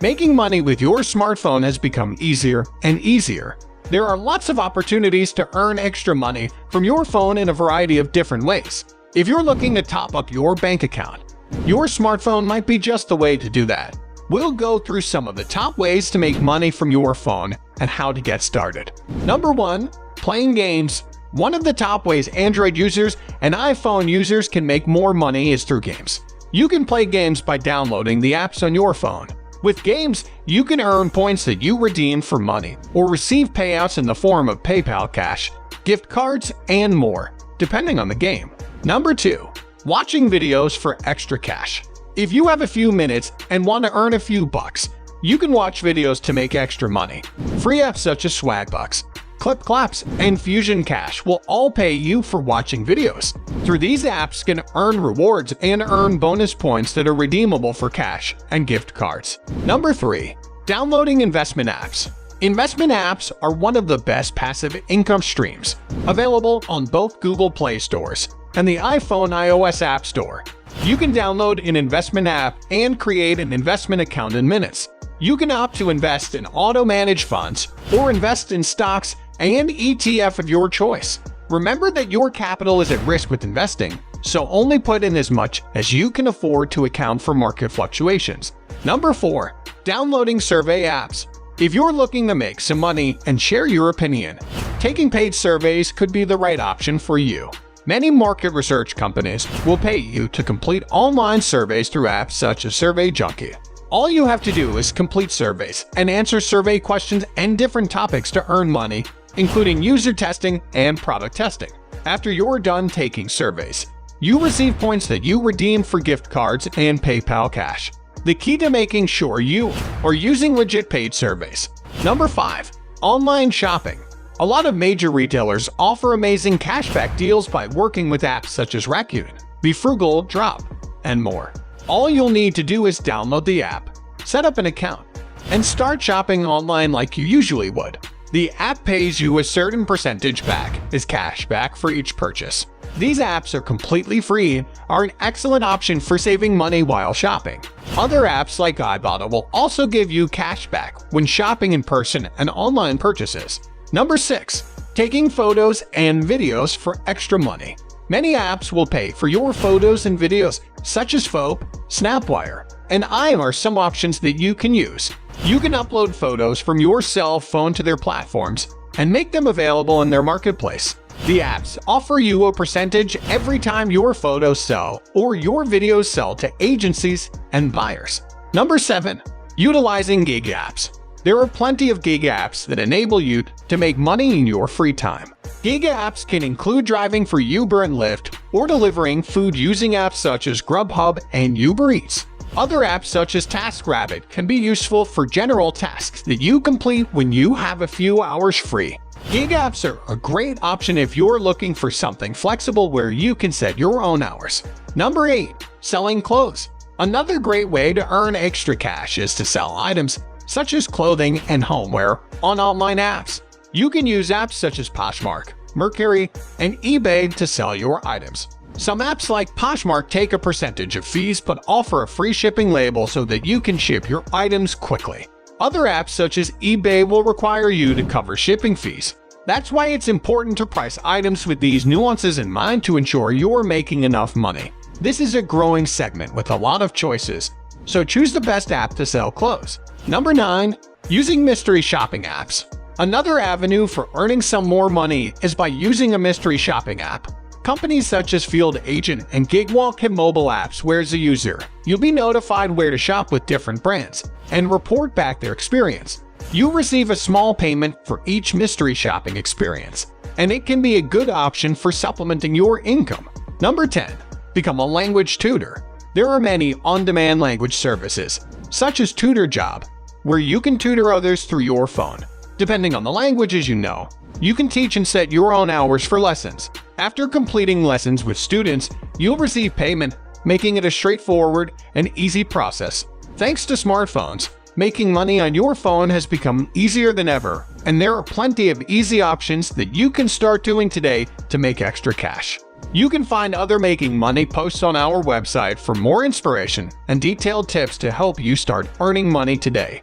Making money with your smartphone has become easier and easier. There are lots of opportunities to earn extra money from your phone in a variety of different ways. If you're looking to top up your bank account, your smartphone might be just the way to do that. We'll go through some of the top ways to make money from your phone and how to get started. Number 1. Playing games. One of the top ways Android users and iPhone users can make more money is through games. You can play games by downloading the apps on your phone. With games, you can earn points that you redeem for money or receive payouts in the form of PayPal cash, gift cards, and more, depending on the game. Number 2. Watching videos for extra cash. If you have a few minutes and want to earn a few bucks, you can watch videos to make extra money. Free apps such as Swagbucks, ClipClaps, and Fusion Cash will all pay you for watching videos. Through these apps, you can earn rewards and earn bonus points that are redeemable for cash and gift cards. Number 3. Downloading investment apps. Investment apps are one of the best passive income streams, available on both Google Play stores and the iPhone iOS App Store. You can download an investment app and create an investment account in minutes. You can opt to invest in auto-managed funds or invest in stocks and ETF of your choice. Remember that your capital is at risk with investing, so only put in as much as you can afford to account for market fluctuations. Number 4. Downloading survey apps. If you're looking to make some money and share your opinion, taking paid surveys could be the right option for you. Many market research companies will pay you to complete online surveys through apps such as SurveyJunkie. All you have to do is complete surveys and answer survey questions and different topics to earn money, including user testing and product testing. After you're done taking surveys, you receive points that you redeem for gift cards and PayPal cash. The key to making sure you are using legit paid surveys. Number 5. Online shopping. A lot of major retailers offer amazing cashback deals by working with apps such as Rakuten, BeFrugal, Drop, and more. All you'll need to do is download the app, set up an account, and start shopping online like you usually would. The app pays you a certain percentage back as cash back for each purchase. These apps are completely free and are an excellent option for saving money while shopping. Other apps like Ibotta will also give you cash back when shopping in person and online purchases. Number 6. Taking photos and videos for extra money. Many apps will pay for your photos and videos, such as Foap, Snapwire, and IM are some options that you can use. You can upload photos from your cell phone to their platforms and make them available in their marketplace. The apps offer you a percentage every time your photos sell or your videos sell to agencies and buyers. Number 7. Utilizing gig apps. There are plenty of gig apps that enable you to make money in your free time. Gig apps can include driving for Uber and Lyft or delivering food using apps such as Grubhub and Uber Eats. Other apps such as TaskRabbit can be useful for general tasks that you complete when you have a few hours free. Gig apps are a great option if you're looking for something flexible where you can set your own hours. Number 8. Selling clothes. Another great way to earn extra cash is to sell items such as clothing and homeware on online apps. You can use apps such as Poshmark, Mercury, and eBay to sell your items. Some apps like Poshmark take a percentage of fees but offer a free shipping label so that you can ship your items quickly. Other apps such as eBay will require you to cover shipping fees. That's why it's important to price items with these nuances in mind to ensure you're making enough money. This is a growing segment with a lot of choices, so choose the best app to sell clothes. Number 9. Using mystery shopping apps. Another avenue for earning some more money is by using a mystery shopping app. Companies such as Field Agent and Gigwalk have mobile apps where as a user, you'll be notified where to shop with different brands and report back their experience. You receive a small payment for each mystery shopping experience, and it can be a good option for supplementing your income. Number 10. Become a language tutor. There are many on-demand language services, such as TutorJob, where you can tutor others through your phone. Depending on the languages you know, you can teach and set your own hours for lessons. After completing lessons with students, you'll receive payment, making it a straightforward and easy process. Thanks to smartphones, making money on your phone has become easier than ever, and there are plenty of easy options that you can start doing today to make extra cash. You can find other making money posts on our website for more inspiration and detailed tips to help you start earning money today.